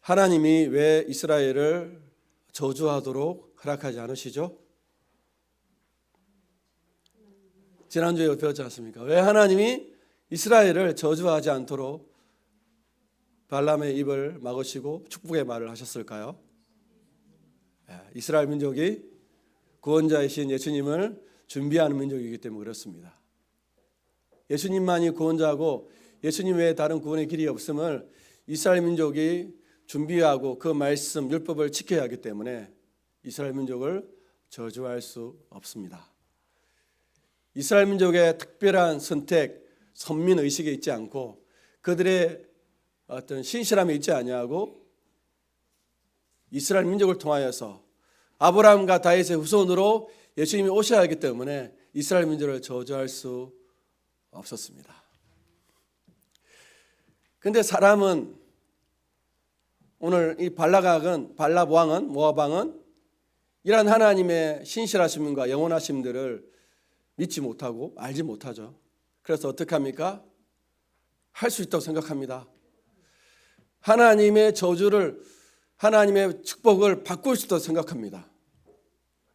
하나님이 왜 이스라엘을 저주하도록 허락하지 않으시죠? 지난주에 배웠지 않습니까? 왜 하나님이 이스라엘을 저주하지 않도록 발람의 입을 막으시고 축복의 말을 하셨을까요? 이스라엘 민족이 구원자이신 예수님을 준비하는 민족이기 때문에 그렇습니다. 예수님만이 구원자고 예수님 외에 다른 구원의 길이 없음을 이스라엘 민족이 준비하고 그 말씀 율법을 지켜야 하기 때문에 이스라엘 민족을 저주할 수 없습니다. 이스라엘 민족의 특별한 선택, 선민 의식이 있지 않고 그들의 어떤 신실함이 있지 아니하고 이스라엘 민족을 통하여서 아브라함과 다윗의 후손으로 예수님이 오셔야 하기 때문에 이스라엘 민족을 저주할 수 없었습니다. 그런데 사람은 오늘 이 발랍 왕은 모압 왕은 이러한 하나님의 신실하심과 영원하심들을 믿지 못하고 알지 못하죠. 그래서 어떻게 합니까? 할 수 있다고 생각합니다. 하나님의 저주를 하나님의 축복을 바꿀 수 있다고 생각합니다.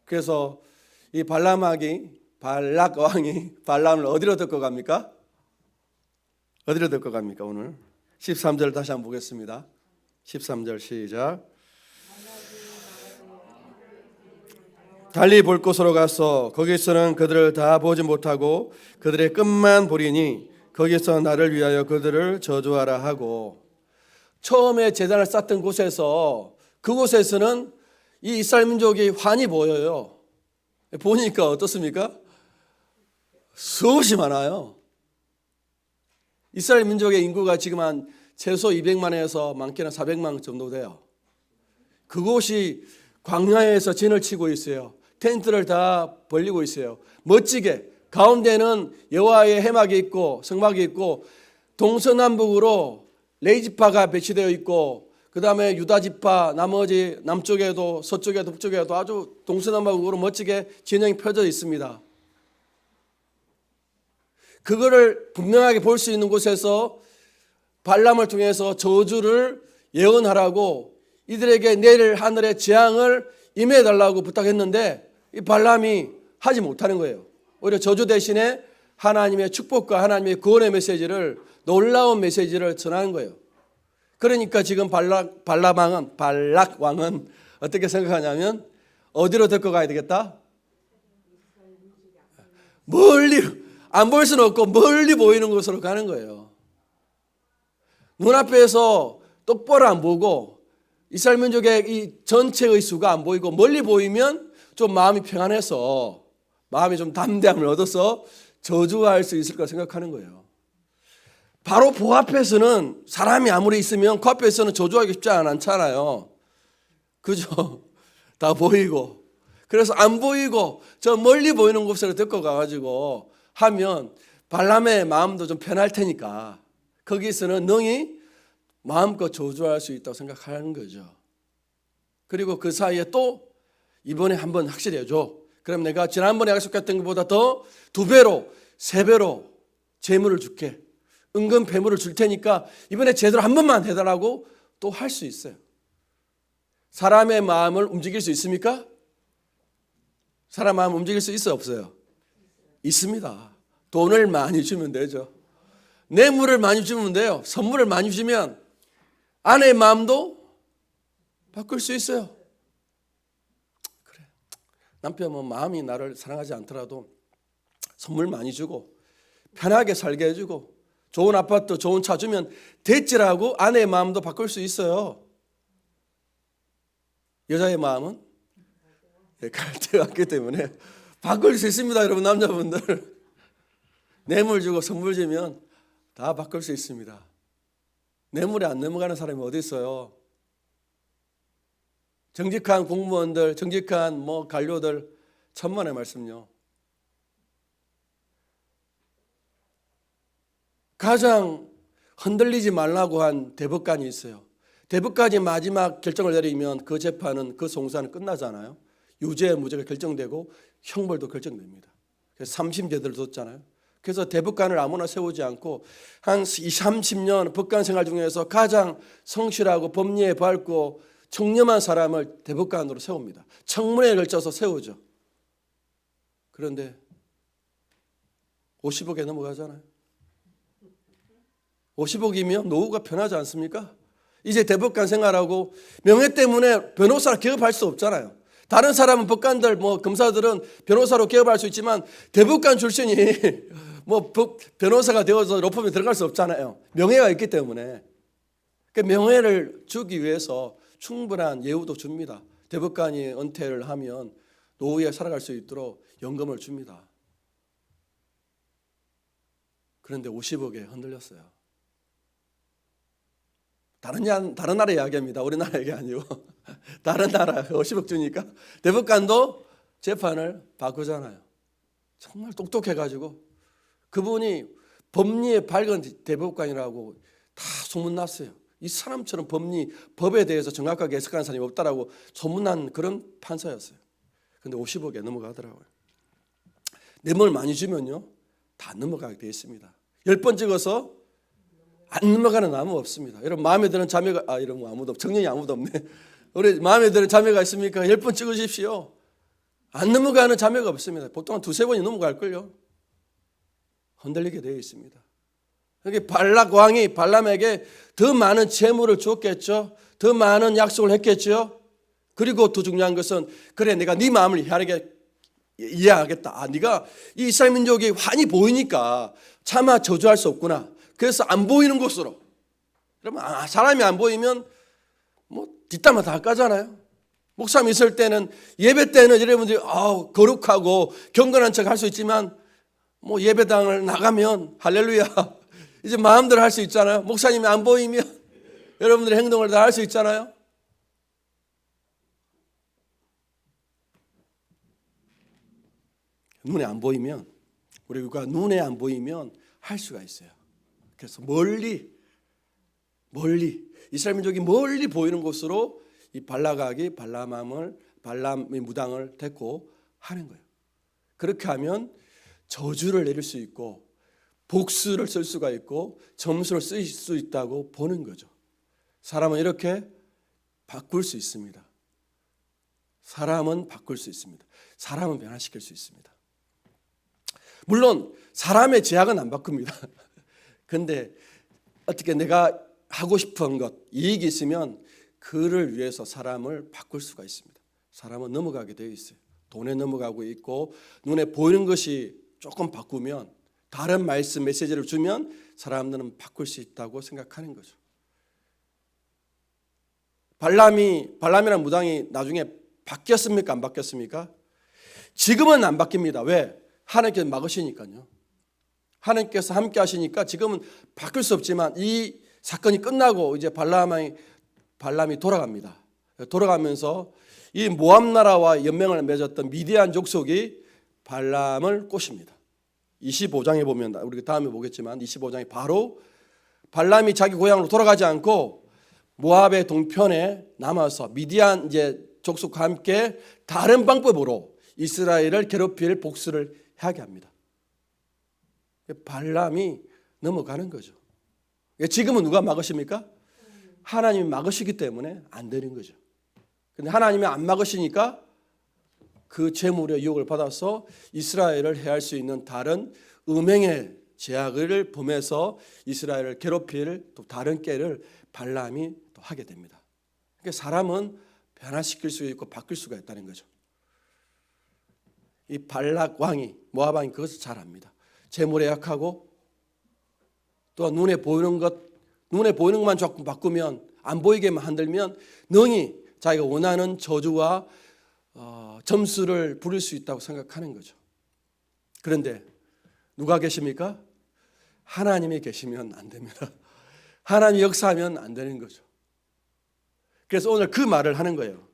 그래서 이 발락 왕이 발람을 어디로 데리고 갑니까? 어디로 데리고 갑니까? 오늘 13절 다시 한번 보겠습니다. 13절 시작. 달리 볼 곳으로 가서 거기서는 그들을 다 보지 못하고 그들의 끝만 보리니 거기서 나를 위하여 그들을 저주하라 하고, 처음에 제단을 쌓던 곳에서 그곳에서는 이 이스라엘 민족이 환히 보여요. 보니까 어떻습니까? 수없이 많아요. 이스라엘 민족의 인구가 지금 한 최소 200만에서 많게는 400만 정도 돼요. 그곳이 광야에서 진을 치고 있어요. 텐트를 다 벌리고 있어요. 멋지게 가운데는 여호와의 해막이 있고 성막이 있고 동서남북으로 레이지파가 배치되어 있고 그 다음에 유다지파 나머지 남쪽에도 서쪽에도 북쪽에도 아주 동서남북으로 멋지게 진영이 펴져 있습니다. 그거를 분명하게 볼 수 있는 곳에서 발람을 통해서 저주를 예언하라고 이들에게 내릴 하늘의 재앙을 임해달라고 부탁했는데 이 발람이 하지 못하는 거예요. 오히려 저주 대신에 하나님의 축복과 하나님의 구원의 메시지를, 놀라운 메시지를 전하는 거예요. 그러니까 지금 발락 왕은 어떻게 생각하냐면 어디로 데리고 가야 되겠다? 멀리, 안 보일 수는 없고 멀리 보이는 곳으로 가는 거예요. 눈앞에서 똑바로 안 보고 이스라엘 민족의 이 전체의 수가 안 보이고 멀리 보이면 좀 마음이 평안해서 마음이 좀 담대함을 얻어서 저주할 수 있을 거라 생각하는 거예요. 바로 그 앞에서는 사람이 아무리 있으면 그 앞에서는 저주하기 쉽지 않잖아요. 그죠? 다 보이고. 그래서 안 보이고 저 멀리 보이는 곳으로 데리고 가가지고 하면 발람의 마음도 좀 편할 테니까 거기서는 능히 마음껏 저주할 수 있다고 생각하는 거죠. 그리고 그 사이에 또 이번에 한번 확실히 해줘. 그럼 내가 지난번에 약속했던 것보다 더 2배로 3배로 재물을 줄게. 은근 배물을 줄 테니까 이번에 제대로 한 번만 해달라고 또 할 수 있어요. 사람의 마음을 움직일 수 있습니까? 사람 마음 움직일 수 있어요, 없어요? 있습니다. 돈을 많이 주면 되죠. 뇌물을 많이 주면 돼요. 선물을 많이 주면 아내의 마음도 바꿀 수 있어요. 그래, 남편은 마음이 나를 사랑하지 않더라도 선물 많이 주고 편하게 살게 해주고 좋은 아파트, 좋은 차 주면 됐지라고 아내의 마음도 바꿀 수 있어요. 여자의 마음은 갈대가 없기 때문에 바꿀 수 있습니다. 여러분, 남자분들 뇌물 주고 선물 주면 다 바꿀 수 있습니다. 뇌물에 안 넘어가는 사람이 어디 있어요? 정직한 공무원들, 정직한 관료들 천만의 말씀요. 가장 흔들리지 말라고 한 대법관이 있어요. 대법관이 마지막 결정을 내리면 그 재판은, 그 송사는 끝나잖아요. 유죄 무죄가 결정되고 형벌도 결정됩니다. 그래서 3심제도를 뒀잖아요. 그래서 대법관을 아무나 세우지 않고 한 20, 30년 법관 생활 중에서 가장 성실하고 법리에 밝고 청렴한 사람을 대법관으로 세웁니다. 청문회에 걸쳐서 세우죠. 그런데 50억에 넘어가잖아요. 50억이면 노후가 편하지 않습니까? 이제 대법관 생활하고 명예 때문에 변호사를 개업할 수 없잖아요. 다른 사람은 법관들, 검사들은 변호사로 개업할 수 있지만 대법관 출신이 변호사가 되어서 로펌에 들어갈 수 없잖아요. 명예가 있기 때문에. 그 명예를 주기 위해서 충분한 예우도 줍니다. 대법관이 은퇴를 하면 노후에 살아갈 수 있도록 연금을 줍니다. 그런데 50억에 흔들렸어요. 다른 나라 이야기입니다. 우리나라 얘기 아니고 다른 나라 50억 주니까 대법관도 재판을 바꾸잖아요. 정말 똑똑해가지고 그분이 법리에 밝은 대법관이라고 다 소문났어요. 이 사람처럼 법에 대해서 정확하게 해석하는 사람이 없다라고 소문난 그런 판사였어요. 그런데 50억에 넘어가더라고요. 뇌물 많이 주면요 다 넘어가게 되어 있습니다. 10번 찍어서 안 넘어가는 나무 없습니다. 여러분 마음에 드는 자매가 이런 거 아무도 청년이 아무도 없네. 우리 마음에 드는 자매가 있습니까? 10번 찍으십시오. 안 넘어가는 자매가 없습니다. 보통 한 2-3번이 넘어갈걸요. 흔들리게 되어 있습니다. 여기 발락 왕이 발람에게 더 많은 재물을 줬겠죠. 더 많은 약속을 했겠죠. 그리고 더 중요한 것은 그래 내가 네 마음을 이해하겠다. 네가 이 이스라엘 민족이 환히 보이니까 차마 저주할 수 없구나. 그래서 안 보이는 곳으로. 여러분 사람이 안 보이면 뒷담화 다 까잖아요. 목사님 있을 때는 예배 때는 여러분들이 거룩하고 경건한 척 할 수 있지만 예배당을 나가면 할렐루야 이제 마음대로 할 수 있잖아요. 목사님이 안 보이면 여러분들의 행동을 다 할 수 있잖아요. 눈에 안 보이면 우리가 눈에 안 보이면 할 수가 있어요. 그래서 멀리 이스라엘 민족이 멀리 보이는 곳으로 이 발락이 발람의 무당을 데리고 하는 거예요. 그렇게 하면 저주를 내릴 수 있고 복수를 쓸 수가 있고 점수를 쓸 수 있다고 보는 거죠. 사람은 이렇게 바꿀 수 있습니다. 사람은 바꿀 수 있습니다. 사람은 변화시킬 수 있습니다. 물론 사람의 제약은 안 바꿉니다. 그런데 어떻게 내가 하고 싶은 것, 이익이 있으면 그를 위해서 사람을 바꿀 수가 있습니다. 사람은 넘어가게 되어 있어요. 돈에 넘어가고 있고 눈에 보이는 것이 조금 바꾸면 다른 말씀 메시지를 주면 사람들은 바꿀 수 있다고 생각하는 거죠. 발람이라는 무당이 나중에 바뀌었습니까? 안 바뀌었습니까? 지금은 안 바뀝니다. 왜? 하나님께서 막으시니까요. 하나님께서 함께 하시니까 지금은 바뀔 수 없지만 이 사건이 끝나고 이제 발람이 돌아갑니다. 돌아가면서 이 모압 나라와 연맹을 맺었던 미디안 족속이 발람을 꼬십니다. 25장에 보면 우리가 다음에 보겠지만 25장에 바로 발람이 자기 고향으로 돌아가지 않고 모압의 동편에 남아서 미디안 이제 족속과 함께 다른 방법으로 이스라엘을 괴롭힐 복수를 하게 합니다. 발람이 넘어가는 거죠. 지금은 누가 막으십니까? 하나님이 막으시기 때문에 안 되는 거죠. 근데 하나님이 안 막으시니까 그 재물의 유혹을 받아서 이스라엘을 해할 수 있는 다른 음행의 제약을 범해서 이스라엘을 괴롭힐 또 다른 꾀를 발람이 또 하게 됩니다. 그러니까 사람은 변화시킬 수 있고 바뀔 수가 있다는 거죠. 이 발락 왕이 모압 왕이 그것을 잘 압니다. 재물에 약하고 또 눈에 보이는 것만 자꾸 바꾸면 안 보이게만 흔들면 능히 자기가 원하는 저주와 점수를 부릴 수 있다고 생각하는 거죠. 그런데 누가 계십니까? 하나님이 계시면 안 됩니다. 하나님이 역사하면 안 되는 거죠. 그래서 오늘 그 말을 하는 거예요.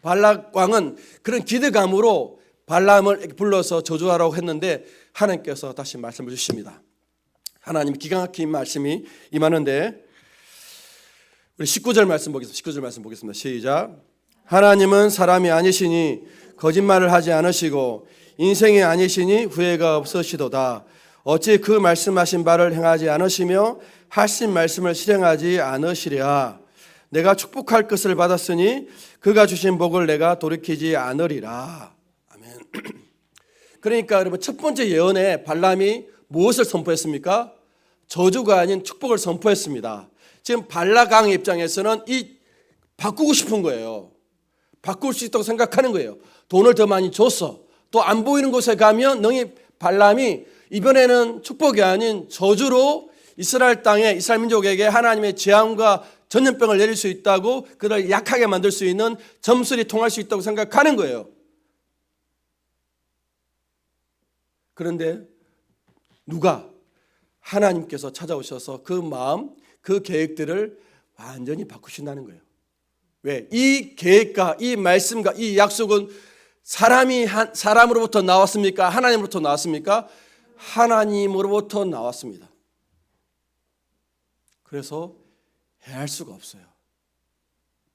발락 왕은 그런 기대감으로 발람을 불러서 저주하라고 했는데 하나님께서 다시 말씀을 주십니다. 하나님 기가 막힌 말씀이 임하는데 우리 19절 말씀 보겠습니다. 시작. 하나님은 사람이 아니시니 거짓말을 하지 않으시고 인생이 아니시니 후회가 없으시도다. 어찌 그 말씀하신 바를 행하지 않으시며 하신 말씀을 실행하지 않으시랴. 내가 축복할 것을 받았으니 그가 주신 복을 내가 돌이키지 않으리라. 아멘. 그러니까 여러분, 첫 번째 예언에 발람이 무엇을 선포했습니까? 저주가 아닌 축복을 선포했습니다. 지금 발락왕의 입장에서는 바꾸고 싶은 거예요. 바꿀 수 있다고 생각하는 거예요. 돈을 더 많이 줬어. 또 안 보이는 곳에 가면 너희 발람이 이번에는 축복이 아닌 저주로 이스라엘 땅에 이스라엘 민족에게 하나님의 재앙과 전염병을 내릴 수 있다고, 그를 약하게 만들 수 있는 점술이 통할 수 있다고 생각하는 거예요. 그런데 누가? 하나님께서 찾아오셔서 그 마음, 그 계획들을 완전히 바꾸신다는 거예요. 왜? 이 계획과 이 말씀과 이 약속은 사람으로부터 나왔습니까? 하나님으로부터 나왔습니까? 하나님으로부터 나왔습니다. 그래서 해할 수가 없어요.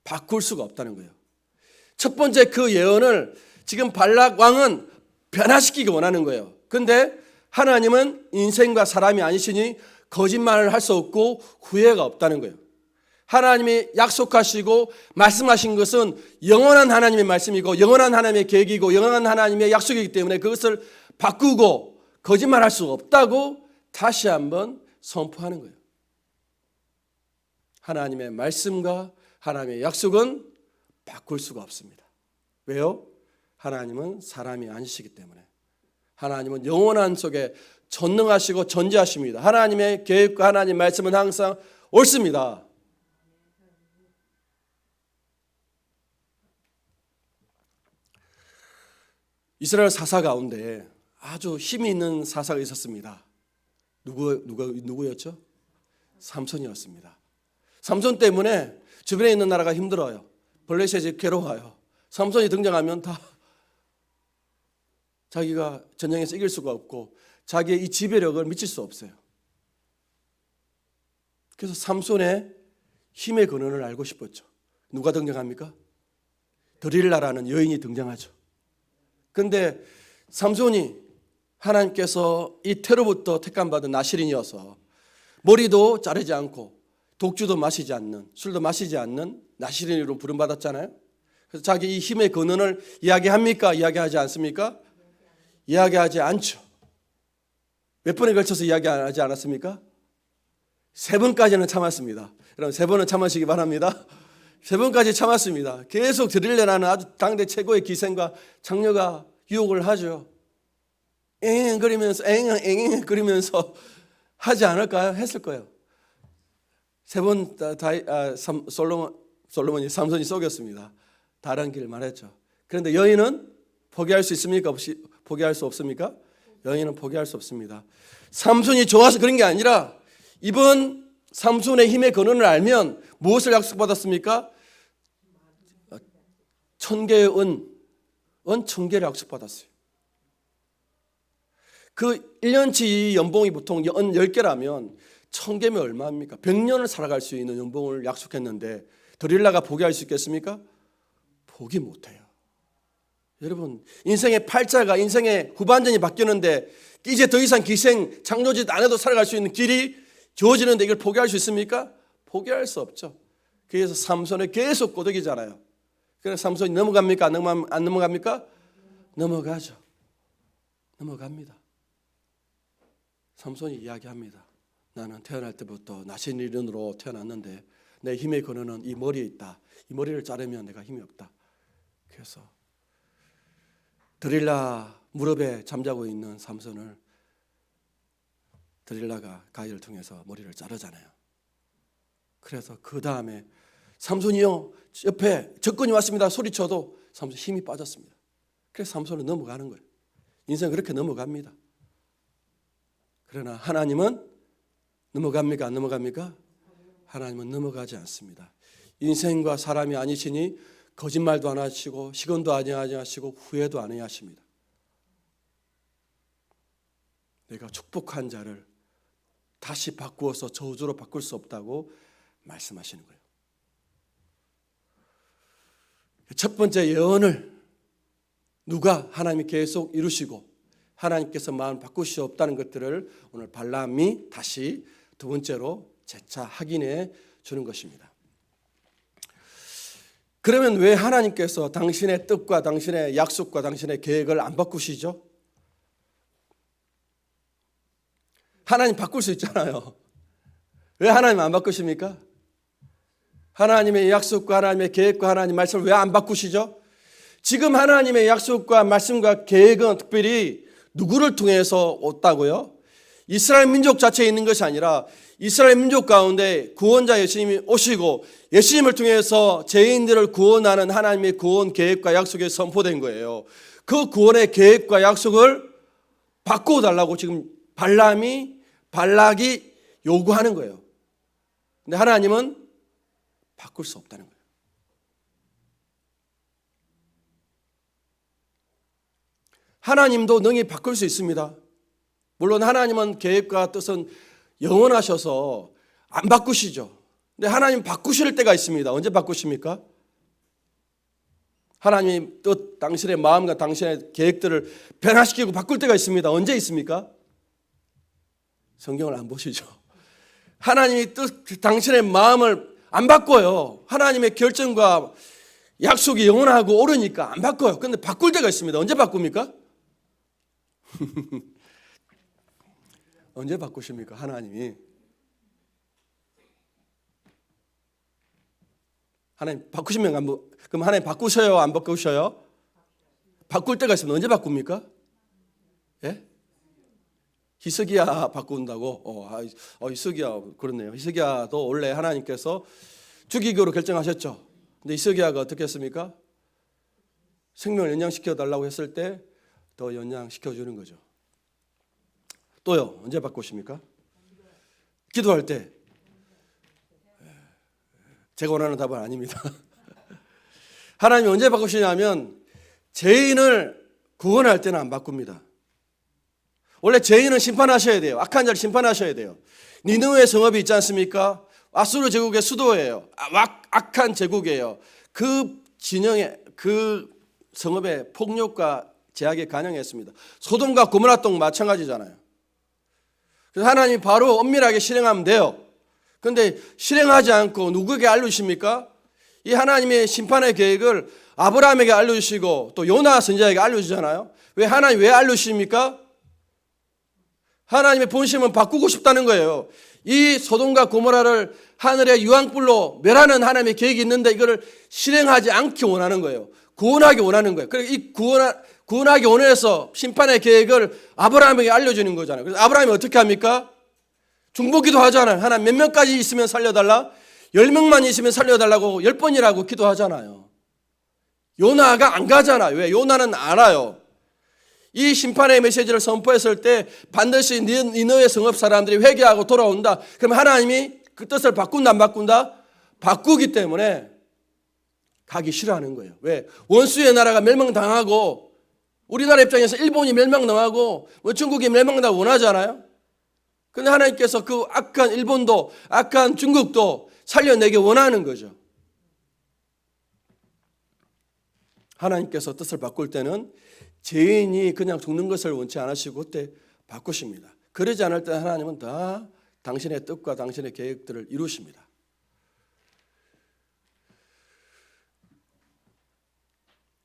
바꿀 수가 없다는 거예요. 첫 번째 그 예언을 지금 발락 왕은 변화시키기 원하는 거예요. 그런데 하나님은 인생과 사람이 아니시니 거짓말을 할 수 없고 후회가 없다는 거예요. 하나님이 약속하시고 말씀하신 것은 영원한 하나님의 말씀이고 영원한 하나님의 계획이고 영원한 하나님의 약속이기 때문에 그것을 바꾸고 거짓말할 수 없다고 다시 한번 선포하는 거예요. 하나님의 말씀과 하나님의 약속은 바꿀 수가 없습니다. 왜요? 하나님은 사람이 아니시기 때문에. 하나님은 영원한 속에 전능하시고 전지하십니다. 하나님의 계획과 하나님의 말씀은 항상 옳습니다. 이스라엘 사사 가운데 아주 힘이 있는 사사가 있었습니다. 누구였죠? 삼손이었습니다. 삼손 때문에 주변에 있는 나라가 힘들어요. 블레셋이 괴로워요. 삼손이 등장하면 다 자기가 전쟁에서 이길 수가 없고 자기의 이 지배력을 미칠 수 없어요. 그래서 삼손의 힘의 근원을 알고 싶었죠. 누가 등장합니까? 드릴라라는 여인이 등장하죠. 그런데 삼손이 하나님께서 이 태로부터 택감받은 나실인이어서 머리도 자르지 않고 독주도 마시지 않는, 술도 마시지 않는 나실인으로 부름받았잖아요. 그래서 자기 이 힘의 근원을 이야기합니까? 이야기하지 않습니까? 이야기하지 않죠. 몇 번에 걸쳐서 이야기하지 않았습니까? 3번까지는 참았습니다. 여러분 3번은 참으시기 바랍니다. 3번까지 참았습니다. 계속 드릴레라는 아주 당대 최고의 기생과 장녀가 유혹을 하죠. 앵앵거리면서 앵앵거리면서 하지 않을까요? 했을 거예요. 3번 솔로몬이 삼손이 속였습니다. 다른 길 말했죠. 그런데 여인은 포기할 수 있습니까? 포기할 수 없습니까? 여인은 포기할 수 없습니다. 삼손이 좋아서 그런 게 아니라 이번 삼손의 힘의 근원을 알면 무엇을 약속받았습니까? 1000개의 은 1000개를 약속받았어요. 그 1년치 연봉이 보통 은 10개라면 1000개면 얼마입니까? 100년을 살아갈 수 있는 연봉을 약속했는데 드릴라가 포기할 수 있겠습니까? 포기 못해요. 여러분, 인생의 팔자가 인생의 후반전이 바뀌는데 이제 더 이상 기생 장로짓 안 해도 살아갈 수 있는 길이 주어지는데 이걸 포기할 수 있습니까? 포기할 수 없죠. 그래서 삼손에 계속 꼬드기잖아요. 그래서 삼손이 넘어갑니까? 안 넘어갑니까? 넘어가죠. 넘어갑니다. 삼손이 이야기합니다. 나는 태어날 때부터 나신일인으로 태어났는데 내 힘의 근원은 이 머리에 있다. 이 머리를 자르면 내가 힘이 없다. 그래서 드릴라 무릎에 잠자고 있는 삼손을 드릴라가 가위를 통해서 머리를 자르잖아요. 그래서 그 다음에 삼손이요 옆에 적군이 왔습니다 소리쳐도 삼손 힘이 빠졌습니다. 그래서 삼손은 넘어가는 거예요. 인생 그렇게 넘어갑니다. 그러나 하나님은 넘어갑니까? 안 넘어갑니까? 하나님은 넘어가지 않습니다. 인생과 사람이 아니시니 거짓말도 안 하시고 시건도 안 하시고 후회도 안 하십니다. 내가 축복한 자를 다시 바꾸어서 저주로 바꿀 수 없다고 말씀하시는 거예요. 첫 번째 예언을 누가 하나님이 계속 이루시고 하나님께서 마음을 바꾸시옵다는 것들을 오늘 발람이 다시 두 번째로 재차 확인해 주는 것입니다. 그러면 왜 하나님께서 당신의 뜻과 당신의 약속과 당신의 계획을 안 바꾸시죠? 하나님 바꿀 수 있잖아요. 왜 하나님 안 바꾸십니까? 하나님의 약속과 하나님의 계획과 하나님의 말씀을 왜 안 바꾸시죠? 지금 하나님의 약속과 말씀과 계획은 특별히 누구를 통해서 왔다고요? 이스라엘 민족 자체에 있는 것이 아니라 이스라엘 민족 가운데 구원자 예수님이 오시고 예수님을 통해서 죄인들을 구원하는 하나님의 구원 계획과 약속이 선포된 거예요. 그 구원의 계획과 약속을 바꿔달라고 지금 발락이 요구하는 거예요. 근데 하나님은 바꿀 수 없다는 거예요. 하나님도 능히 바꿀 수 있습니다. 물론 하나님은 계획과 뜻은 영원하셔서 안 바꾸시죠. 근데 하나님 바꾸실 때가 있습니다. 언제 바꾸십니까? 하나님 뜻, 당신의 마음과 당신의 계획들을 변화시키고 바꿀 때가 있습니다. 언제 있습니까? 성경을 안 보시죠. 하나님이 뜻, 당신의 마음을 안 바꿔요. 하나님의 결정과 약속이 영원하고 옳으니까 안 바꿔요. 근데 바꿀 때가 있습니다. 언제 바꿉니까? 언제 바꾸십니까? 하나님이. 하나님 바꾸시면 그럼 하나님 바꾸셔요? 안 바꾸셔요? 바꿀 때가 있으면 언제 바꿉니까? 예? 히스기야 바꾼다고? 히스기야 그렇네요. 히스기야도 원래 하나님께서 죽이기로 결정하셨죠. 근데 히스기야가 어떻게 했습니까? 생명을 연장시켜 달라고 했을 때 더 연장시켜 주는 거죠. 또요, 언제 바꾸십니까? 기도할 때. 제가 원하는 답은 아닙니다. 하나님이 언제 바꾸시냐면 죄인을 구원할 때는 안 바꿉니다. 원래 죄인은 심판하셔야 돼요. 악한 자를 심판하셔야 돼요. 니느웨 성읍이 있지 않습니까? 아수르 제국의 수도예요. 악한 제국이에요. 그 진영에 그 성읍의 폭력과 제약에 간영했습니다. 소돔과 고모라 동 마찬가지잖아요. 그래서 하나님이 바로 엄밀하게 실행하면 돼요. 그런데 실행하지 않고 누구에게 알려주십니까? 이 하나님의 심판의 계획을 아브라함에게 알려주시고 또 요나 선지자에게 알려주잖아요. 하나님 왜 알려주십니까? 하나님의 본심은 바꾸고 싶다는 거예요. 이 소돔과 고모라를 하늘의 유황불로 멸하는 하나님의 계획이 있는데 이거를 실행하지 않기 원하는 거예요. 구원하기 원하는 거예요. 그래서 이 구원하기 원해서 심판의 계획을 아브라함에게 알려주는 거잖아요. 그래서 아브라함이 어떻게 합니까? 중보기도 하잖아요. 하나님 몇 명까지 있으면 살려달라? 10명만 있으면 살려달라고 10번이라고 기도하잖아요. 요나가 안 가잖아요. 왜? 요나는 알아요. 이 심판의 메시지를 선포했을 때 반드시 니느웨 성읍 사람들이 회개하고 돌아온다. 그럼 하나님이 그 뜻을 바꾼다 안 바꾼다? 바꾸기 때문에 가기 싫어하는 거예요. 왜? 원수의 나라가 멸망당하고 우리나라 입장에서 일본이 멸망당하고 중국이 멸망당하고 원하잖아요. 그런데 하나님께서 그 악한 일본도 악한 중국도 살려내기 원하는 거죠. 하나님께서 뜻을 바꿀 때는 죄인이 그냥 죽는 것을 원치 않으시고 그때 바꾸십니다. 그러지 않을 때 하나님은 다 당신의 뜻과 당신의 계획들을 이루십니다.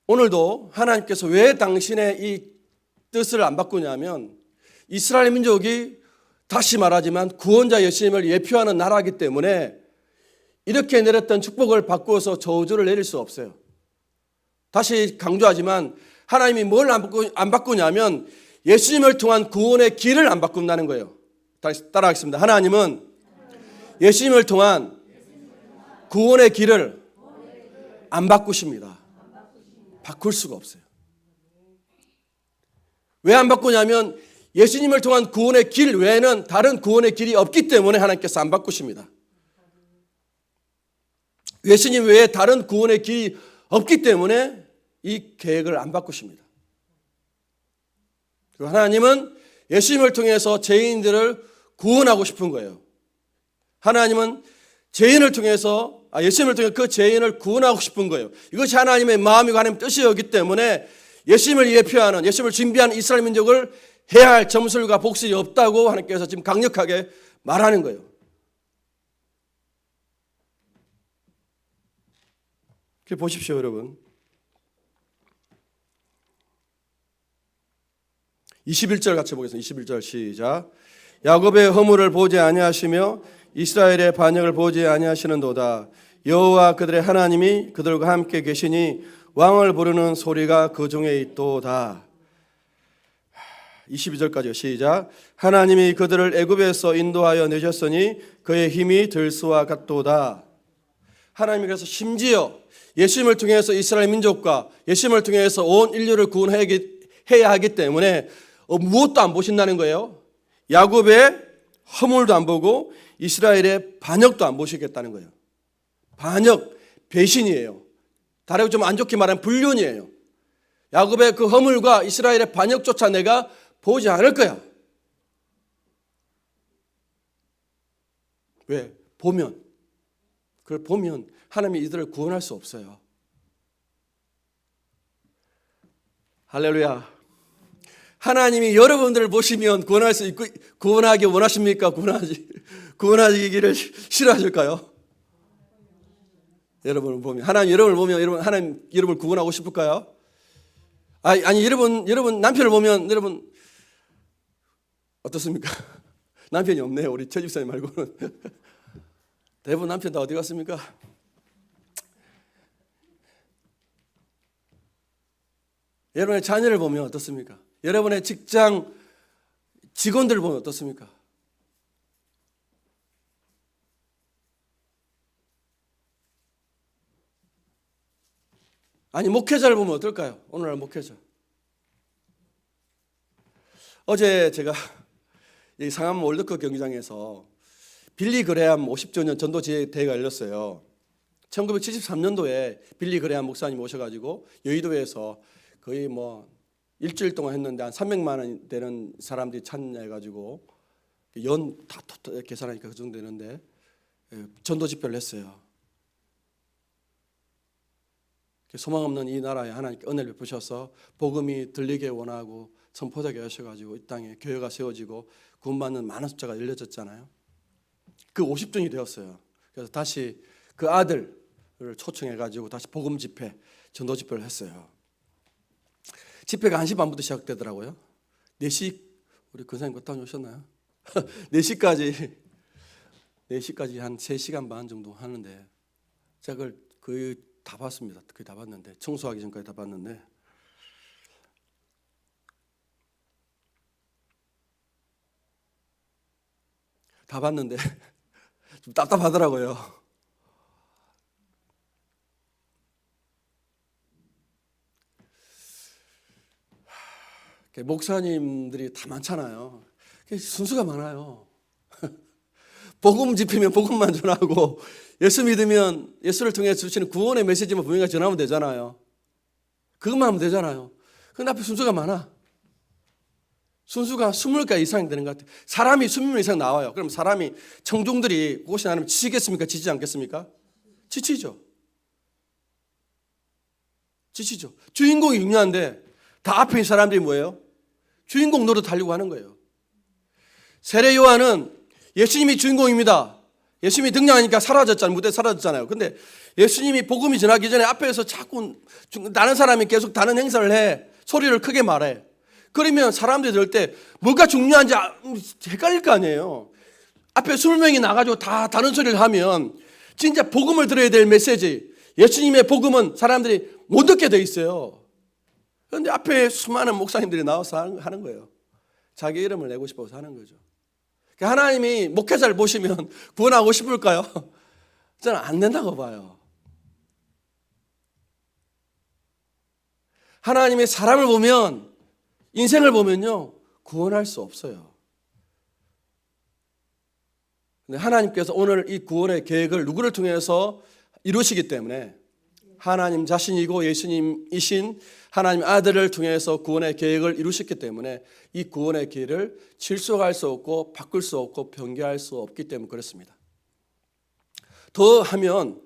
오늘도 하나님께서 왜 당신의 이 뜻을 안 바꾸냐면 이스라엘 민족이 다시 말하지만 구원자 예수님을 예표하는 나라이기 때문에 이렇게 내렸던 축복을 바꾸어서 저주를 내릴 수 없어요. 다시 강조하지만 하나님이 뭘 안 바꾸냐면 예수님을 통한 구원의 길을 안 바꾼다는 거예요. 다시 따라하겠습니다. 하나님은 예수님을 통한 구원의 길을 안 바꾸십니다. 바꿀 수가 없어요. 왜 안 바꾸냐면 예수님을 통한 구원의 길 외에는 다른 구원의 길이 없기 때문에 하나님께서 안 바꾸십니다. 예수님 외에 다른 구원의 길이 없기 때문에 이 계획을 안 바꾸십니다. 그리고 하나님은 예수님을 통해서 죄인들을 구원하고 싶은 거예요. 하나님은 죄인을 통해서 예수님을 통해 그 죄인을 구원하고 싶은 거예요. 이것이 하나님의 마음이고 하나님의 뜻이었기 때문에 예수님을 예표하는, 예수님을 준비하는 이스라엘 민족을 해야 할 점술과 복술이 없다고 하나님께서 지금 강력하게 말하는 거예요. 보십시오, 여러분. 21절 같이 보겠습니다. 21절 시작. 야곱의 허물을 보지 아니하시며 이스라엘의 반역을 보지 아니하시는도다. 여호와 그들의 하나님이 그들과 함께 계시니 왕을 부르는 소리가 그 중에 있도다. 22절까지 시작. 하나님이 그들을 애굽에서 인도하여 내셨으니 그의 힘이 들수와 같도다. 하나님이 그래서 심지어 예수님을 통해서 이스라엘 민족과 예수님을 통해서 온 인류를 구원해야 하기 때문에 무엇도 안 보신다는 거예요. 야곱의 허물도 안 보고 이스라엘의 반역도 안 보시겠다는 거예요. 반역, 배신이에요. 다르게 좀 안 좋게 말하면 불륜이에요. 야곱의 그 허물과 이스라엘의 반역조차 내가 보지 않을 거야. 왜? 그걸 보면 하나님이 이들을 구원할 수 없어요. 할렐루야. 하나님이 여러분들을 보시면 구원할 수 있고, 구원하기 원하십니까? 구원하기를 싫어하실까요? 여러분을 보면, 여러분을 보면 하나님 여러분을 구원하고 싶을까요? 아니 여러분 남편을 보면 여러분 어떻습니까? 남편이 없네요. 우리 최 집사님 말고는. 대부분 남편 다 어디 갔습니까? 여러분의 자녀를 보면 어떻습니까? 여러분의 직장 직원들을 보면 어떻습니까? 아니 목회자를 보면 어떨까요? 오늘날 목회자. 어제 제가 이 상암 월드컵 경기장에서 빌리 그레함 50주년 전도대회가 열렸어요. 1973년도에 빌리 그레함 목사님 오셔가지고 여의도에서 거의 일주일 동안 했는데 한 300만 원 되는 사람들이 참여해가지고 연 다 계산하니까 그 정도 되는데 전도 집회를 했어요. 소망 없는 이 나라에 하나님께 은혜를 베푸셔서 복음이 들리게 원하고 선포되게 하셔가지고 이 땅에 교회가 세워지고 구원받는 많은 숫자가 열려졌잖아요. 그 50주년이 되었어요. 그래서 다시 그 아들을 초청해가지고 다시 복음 집회, 전도 집회를 했어요. 집회가 1시 반부터 시작되더라고요. 4시, 우리 근사님 갔다 오셨나요? 4시까지 한 3시간 반 정도 하는데 제가 그걸 거의 다 봤습니다. 거의 다 봤는데 청소하기 전까지 다 봤는데 좀 답답하더라고요. 목사님들이 다 많잖아요. 순수가 많아요. 복음 집회면 복음만 전하고 예수 믿으면 예수를 통해 주시는 구원의 메시지만 분명히 전하면 되잖아요. 그것만 하면 되잖아요. 근데 앞에 순수가 많아. 순수가 20개 이상 되는 것 같아요. 사람이 20명 이상 나와요. 그럼 사람이 청중들이 그것이 나면 지치겠습니까? 지치지 않겠습니까? 지치죠. 주인공이 중요한데 다 앞에 있는 사람들이 뭐예요? 주인공 노릇 하려고 하는 거예요. 세례 요한은 예수님이 주인공입니다. 예수님이 등장하니까 사라졌잖아요. 무대에 사라졌잖아요. 근데 예수님이 복음이 전하기 전에 앞에서 자꾸 다른 사람이 계속 다른 행사를 해. 소리를 크게 말해. 그러면 사람들이 들을 때 뭐가 중요한지 헷갈릴 거 아니에요. 앞에 20명이 나가지고 다 다른 소리를 하면 진짜 복음을 들어야 될 메시지, 예수님의 복음은 사람들이 못 듣게 돼 있어요. 그런데 앞에 수많은 목사님들이 나와서 하는 거예요. 자기 이름을 내고 싶어서 하는 거죠. 하나님이 목회자를 보시면 구원하고 싶을까요? 저는 안 된다고 봐요. 하나님의 사람을 보면, 인생을 보면요, 구원할 수 없어요. 근데 하나님께서 오늘 이 구원의 계획을 누구를 통해서 이루시기 때문에 하나님 자신이고 예수님이신 하나님 아들을 통해서 구원의 계획을 이루셨기 때문에 이 구원의 길을 질서할 수 없고 바꿀 수 없고 변개할 수 없기 때문에 그렇습니다. 더하면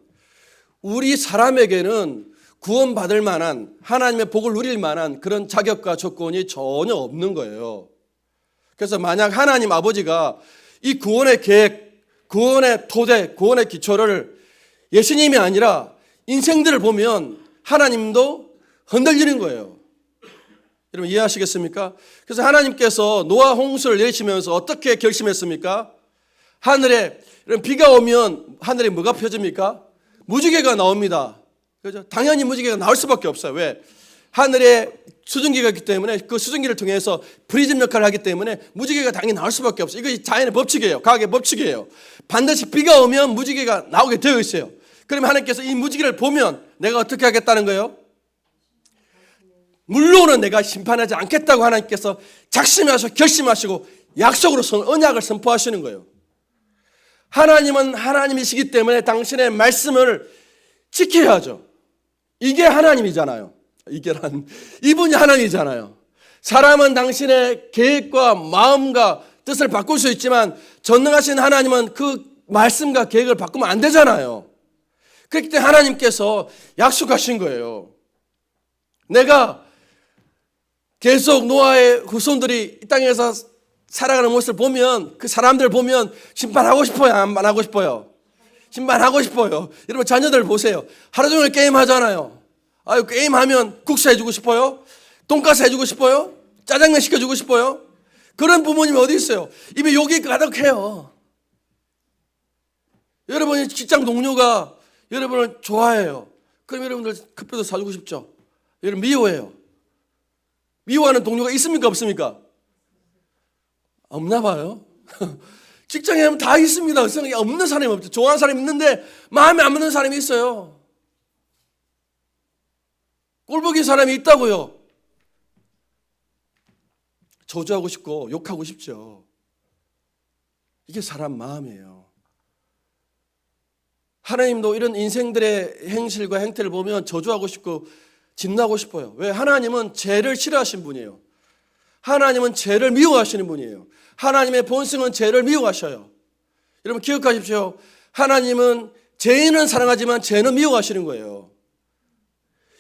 우리 사람에게는 구원받을 만한, 하나님의 복을 누릴 만한 그런 자격과 조건이 전혀 없는 거예요. 그래서 만약 하나님 아버지가 이 구원의 계획, 구원의 토대, 구원의 기초를 예수님이 아니라 인생들을 보면 하나님도 흔들리는 거예요. 여러분 이해하시겠습니까? 그래서 하나님께서 노아 홍수를 내리시면서 어떻게 결심했습니까? 하늘에 비가 오면 하늘에 뭐가 펴집니까? 무지개가 나옵니다. 그죠? 당연히 무지개가 나올 수밖에 없어요. 왜? 하늘에 수증기가 있기 때문에 그 수증기를 통해서 프리즘 역할을 하기 때문에 무지개가 당연히 나올 수밖에 없어요. 이거 자연의 법칙이에요. 과학의 법칙이에요. 반드시 비가 오면 무지개가 나오게 되어 있어요. 그러면 하나님께서 이 무지개를 보면 내가 어떻게 하겠다는 거예요? 물론은 내가 심판하지 않겠다고 하나님께서 작심하시고 결심하시고 약속으로 언약을 선포하시는 거예요. 하나님은 하나님이시기 때문에 당신의 말씀을 지켜야죠. 이게 하나님이잖아요. 이분이 하나님이잖아요. 사람은 당신의 계획과 마음과 뜻을 바꿀 수 있지만 전능하신 하나님은 그 말씀과 계획을 바꾸면 안 되잖아요. 그렇기 때문에 하나님께서 약속하신 거예요. 내가 계속 노아의 후손들이 이 땅에서 살아가는 모습을 보면 그 사람들을 보면 심판하고 싶어요? 안 하고 싶어요? 심판하고 싶어요. 여러분 자녀들 보세요. 하루 종일 게임하잖아요. 아유 게임하면 국수 해주고 싶어요? 돈가스 해주고 싶어요? 짜장면 시켜주고 싶어요? 그런 부모님이 어디 있어요? 입에 욕이 가득해요. 여러분이 직장 동료가 여러분을 좋아해요. 그럼 여러분들 커피도 사주고 싶죠? 여러분 미워해요. 미워하는 동료가 있습니까 없습니까? 없나 봐요. 직장에 하면 다 있습니다. 없는 사람이 없죠. 좋아하는 사람이 있는데 마음에 안 맞는 사람이 있어요. 꼴보기 사람이 있다고요. 저주하고 싶고 욕하고 싶죠. 이게 사람 마음이에요. 하나님도 이런 인생들의 행실과 행태를 보면 저주하고 싶고 진노하고 싶어요. 왜? 하나님은 죄를 싫어하신 분이에요. 하나님은 죄를 미워하시는 분이에요. 하나님의 본성은 죄를 미워하셔요. 여러분 기억하십시오. 하나님은 죄인은 사랑하지만 죄는 미워하시는 거예요.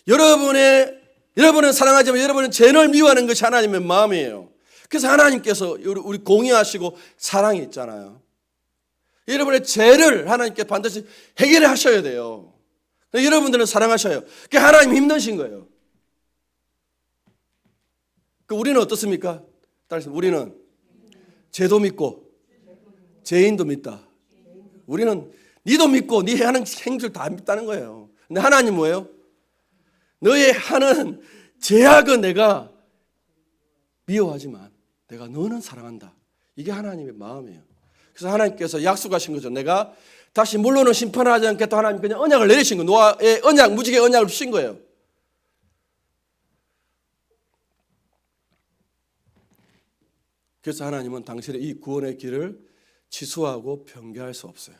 여러분은 사랑하지만 여러분은 죄를 미워하는 것이 하나님의 마음이에요. 그래서 하나님께서 우리 공의하시고 사랑이 있잖아요. 여러분의 죄를 하나님께 반드시 해결을 하셔야 돼요. 여러분들은 사랑하셔요. 그게 하나님 힘드신 거예요. 우리는 어떻습니까? 우리는 죄도 믿고 죄인도 믿다. 우리는 니도 믿고 니 하는 행실 다 믿다는 거예요. 근데 하나님 뭐예요? 너의 하는 죄악은 내가 미워하지만 내가 너는 사랑한다. 이게 하나님의 마음이에요. 그래서 하나님께서 약속하신 거죠. 내가 다시 물론은 심판하지 않겠다. 하나님 그냥 언약을 내리신 거예요. 노아의 언약, 무지개 언약을 주신 거예요. 그래서 하나님은 당신의 이 구원의 길을 취소하고 변개할 수 없어요.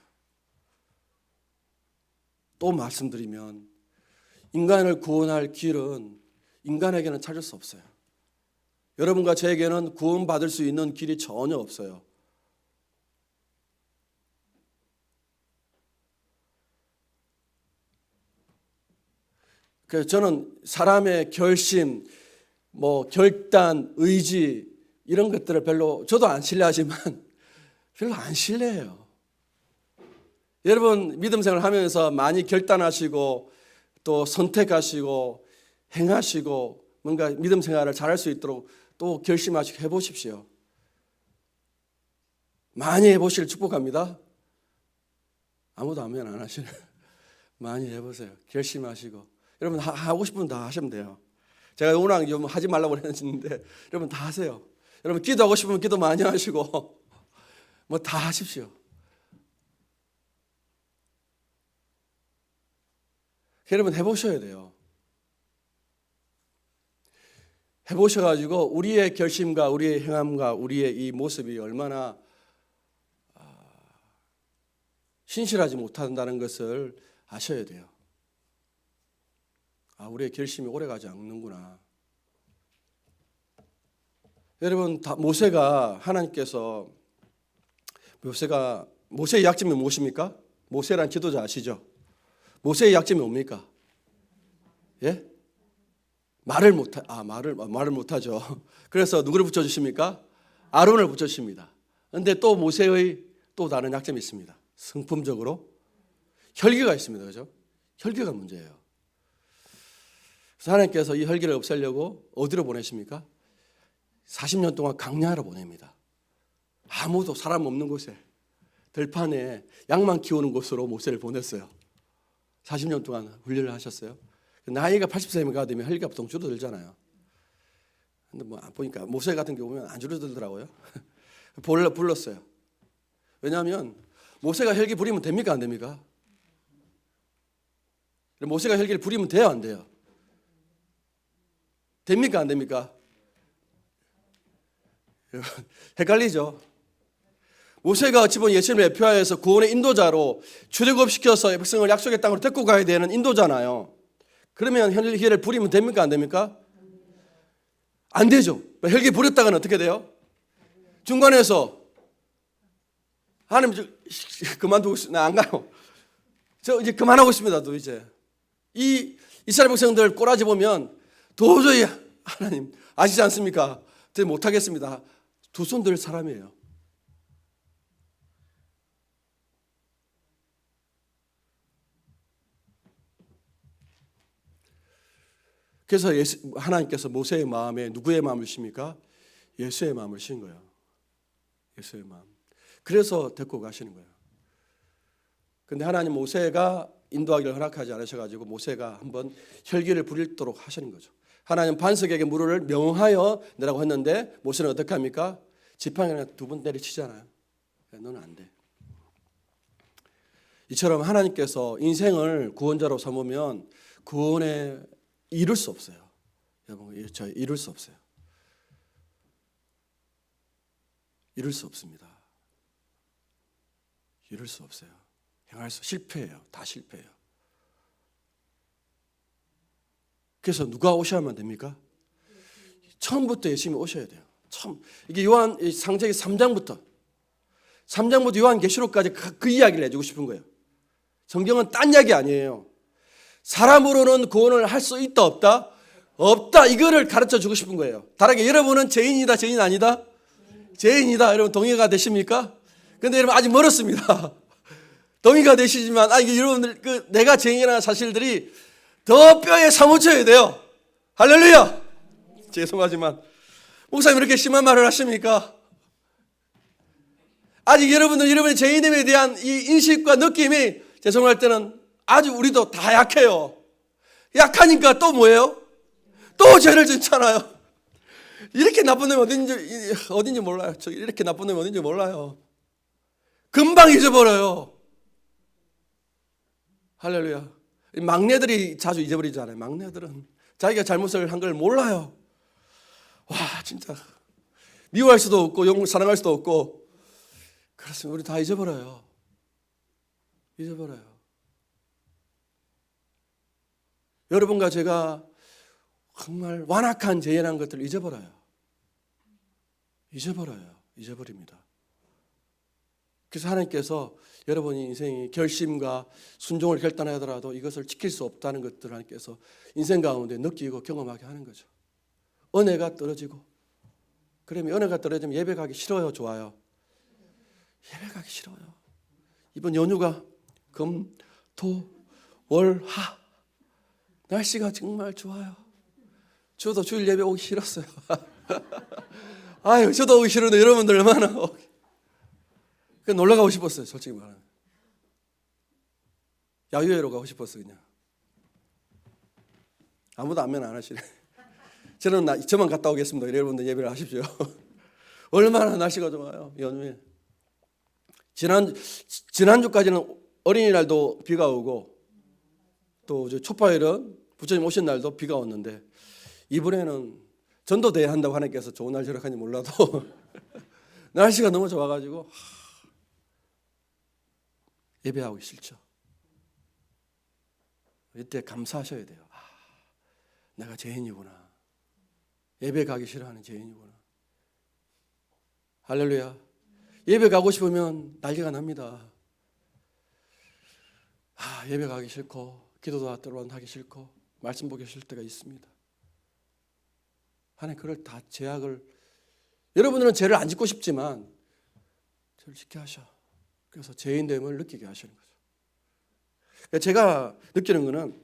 또 말씀드리면 인간을 구원할 길은 인간에게는 찾을 수 없어요. 여러분과 저에게는 구원받을 수 있는 길이 전혀 없어요. 그래서 저는 사람의 결심, 결단, 의지 이런 것들을 저도 안 신뢰하지만 별로 안 신뢰해요. 여러분 믿음 생활을 하면서 많이 결단하시고 또 선택하시고 행하시고 뭔가 믿음 생활을 잘할 수 있도록 또 결심하시고 해보십시오. 많이 해보시길 축복합니다. 아무도 아멘 안 하시네. 많이 해보세요. 결심하시고 여러분 하고 싶으면 다 하시면 돼요. 제가 오늘 좀 하지 말라고 했는데 여러분 다 하세요. 여러분 기도하고 싶으면 기도 많이 하시고 다 하십시오. 여러분 해보셔야 돼요. 해보셔가지고 우리의 결심과 우리의 행함과 우리의 이 모습이 얼마나 신실하지 못한다는 것을 아셔야 돼요. 우리의 결심이 오래가지 않는구나. 여러분 모세가 하나님께서 모세의 약점이 무엇입니까? 모세란 지도자 아시죠? 모세의 약점이 뭡니까? 예? 말을 못하죠. 그래서 누구를 붙여주십니까? 아론을 붙여주십니다. 그런데 또 모세의 또 다른 약점이 있습니다. 성품적으로 혈기가 있습니다. 그죠? 혈기가 문제예요. 그래서 하나님께서 이 혈기를 없애려고 어디로 보내십니까? 40년 동안 강야하러 보냅니다. 아무도 사람 없는 곳에 들판에 양만 키우는 곳으로 모세를 보냈어요. 40년 동안 훈련을 하셨어요. 나이가 80세가 되면 혈기가 보통 줄어들잖아요. 근데 뭐 보니까 모세 같은 경우 보면 안 줄어들더라고요. 불렀어요. 왜냐하면 모세가 혈기 부리면 됩니까 안 됩니까? 모세가 혈기를 부리면 돼요 안 돼요? 됩니까 안 됩니까? 헷갈리죠. 모세가 어찌 보면 예수님을 대표하여서 구원의 인도자로 출애굽시켜서 백성을 약속의 땅으로 데리고 가야 되는 인도잖아요. 그러면 혈기를 부리면 됩니까 안 됩니까? 안 되죠. 혈기 부렸다가는 어떻게 돼요? 중간에서 하나님 그만두고 나 안 가요. 저 이제 그만하고 있습니다. 또 이제 이 이스라엘 백성들 꼬라지 보면 도저히 하나님 아시지 않습니까? 못하겠습니다. 두 손 들 사람이에요. 그래서 하나님께서 모세의 마음에 누구의 마음을 주십니까? 예수의 마음을 주신 거예요. 예수의 마음. 그래서 데리고 가시는 거예요. 근데 하나님 모세가 인도하기를 허락하지 않으셔가지고 모세가 한번 혈기를 부리도록 하시는 거죠. 하나님 반석에게 물을 명하여 내라고 했는데 모세는 어떻게 합니까? 지팡이를 2번 내리치잖아요. 너는 안 돼. 이처럼 하나님께서 인생을 구원자로 삼으면 구원에 이룰 수 없어요. 여러분, 저 이룰 수 없어요. 이룰 수 없습니다. 이룰 수 없어요. 실패해요. 다 실패해요. 그래서 누가 오셔야만 됩니까? 처음부터 예수님이 오셔야 돼요. 처음. 이게 요한 창세기 3장부터 요한계시록까지 그 이야기를 해주고 싶은 거예요. 성경은 딴 이야기 아니에요. 사람으로는 구원을 할 수 있다 없다? 없다. 이거를 가르쳐 주고 싶은 거예요. 다르게 여러분은 죄인이다 죄인 아니다? 죄인이다. 여러분 동의가 되십니까? 근데 여러분 아직 멀었습니다. 동의가 되시지만 이게 여러분들 내가 죄인이라는 사실들이 더 뼈에 사무쳐야 돼요. 할렐루야. 죄송하지만 목사님 이렇게 심한 말을 하십니까? 아직 여러분의 죄인됨에 대한 이 인식과 느낌이 죄송할 때는 아주 우리도 다 약해요. 약하니까 또 뭐예요? 또 죄를 짓잖아요. 이렇게 나쁜 놈이 어딘지 몰라요. 이렇게 나쁜 놈이 어딘지 몰라요. 금방 잊어버려요. 할렐루야. 막내들이 자주 잊어버리잖아요. 막내들은 자기가 잘못을 한 걸 몰라요. 와 진짜 미워할 수도 없고 사랑할 수도 없고 그렇습니다. 우리 다 잊어버려요. 잊어버려요. 여러분과 제가 정말 완악한 죄인한 것들을 잊어버려요. 잊어버립니다. 그래서 하나님께서 여러분의 인생이 결심과 순종을 결단하더라도 이것을 지킬 수 없다는 것들을 하나님께서 인생 가운데 느끼고 경험하게 하는 거죠. 은혜가 떨어지고 그러면 은혜가 떨어지면 예배 가기 싫어요, 좋아요? 예배 가기 싫어요. 이번 연휴가 금, 토, 월, 하 날씨가 정말 좋아요. 저도 주일 예배 오기 싫었어요. 아유, 저도 오기 싫은데 여러분들 얼마나 그냥 놀러 가고 싶었어요, 솔직히 말하면. 야유회로 가고 싶었어요, 그냥. 아무도 안면 안 하시네. 저만 갔다 오겠습니다. 여러분들 예배를 하십시오. 얼마나 날씨가 좋아요, 연휴에. 지난주까지는 어린이날도 비가 오고 또 초파일은 부처님 오신 날도 비가 왔는데 이번에는 전도대회 한다고 하나님께서 좋은 날 저락하는지 몰라도 날씨가 너무 좋아가지고 예배하기 싫죠. 이때 감사하셔야 돼요. 내가 죄인이구나. 예배 가기 싫어하는 죄인이구나. 할렐루야. 예배 가고 싶으면 난리가 납니다. 예배 가기 싫고 기도도 때로는 하기 싫고 말씀 보기 싫을 때가 있습니다. 하나님 그걸 다 제약을, 여러분들은 죄를 안 짓고 싶지만 죄를 짓게 하셔. 그래서 죄인됨을 느끼게 하시는 거죠. 제가 느끼는 거는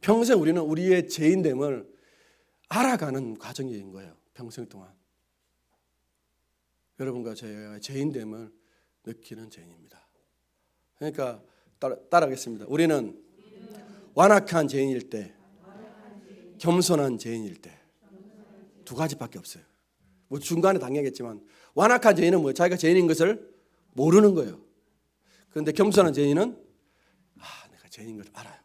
평생 우리는 우리의 죄인됨을 알아가는 과정인 거예요. 평생 동안. 여러분과 제가 죄인됨을 느끼는 죄인입니다. 그러니까 따라하겠습니다. 우리는 완악한 죄인일 때, 겸손한 죄인일 때, 두 가지밖에 없어요. 뭐 중간에 당연하겠지만 완악한 죄인은 뭐예요? 자기가 죄인인 것을 모르는 거예요. 그런데 겸손한 죄인은 내가 죄인인 걸 알아요.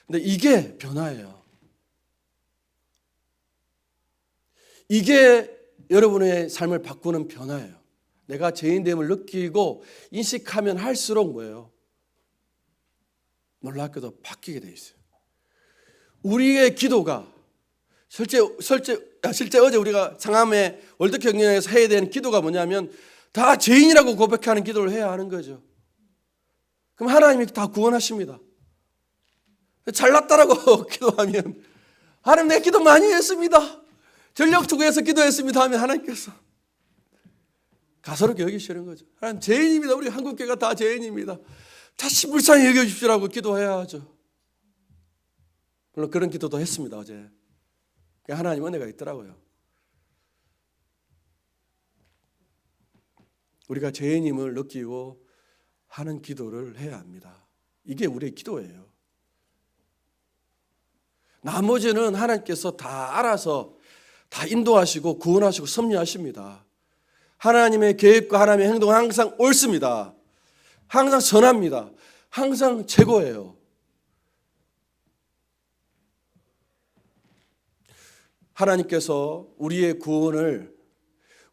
근데 이게 변화예요. 이게 여러분의 삶을 바꾸는 변화예요. 내가 죄인됨을 느끼고 인식하면 할수록 뭐예요? 놀랍게도 바뀌게 돼 있어요. 우리의 기도가 실제 어제 우리가 상암의 월드경영에서 해야 되는 기도가 뭐냐면 다 죄인이라고 고백하는 기도를 해야 하는 거죠. 그럼 하나님이 다 구원하십니다. 잘났다라고 기도하면 하나님 내 기도 많이 했습니다. 전력 투구해서 기도했습니다 하면 하나님께서 가소롭게 여기시는 거죠. 하나님 죄인입니다. 우리 한국교회가 다 죄인입니다. 다시 불쌍히 여겨주십시오라고 기도해야 하죠. 물론 그런 기도도 했습니다 어제. 하나님 은혜가 있더라고요. 우리가 죄인임을 느끼고 하는 기도를 해야 합니다. 이게 우리의 기도예요. 나머지는 하나님께서 다 알아서 다 인도하시고 구원하시고 섭리하십니다. 하나님의 계획과 하나님의 행동은 항상 옳습니다. 항상 선합니다. 항상 최고예요. 하나님께서 우리의 구원을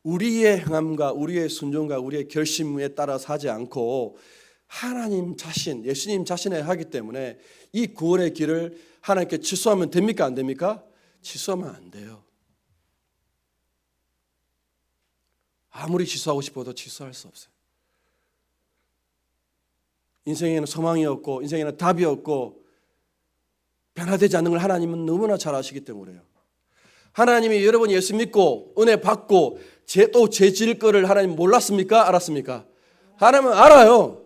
우리의 행함과 우리의 순종과 우리의 결심에 따라서 하지 않고 하나님 자신, 예수님 자신에 하기 때문에 이 구원의 길을 하나님께 취소하면 됩니까? 안 됩니까? 취소하면 안 돼요. 아무리 취소하고 싶어도 취소할 수 없어요. 인생에는 소망이 없고 인생에는 답이 없고 변화되지 않는 걸 하나님은 너무나 잘 아시기 때문에요. 하나님이 여러분 예수 믿고 은혜 받고 또 죄 지을 거를 하나님 몰랐습니까? 알았습니까? 하나님은 알아요.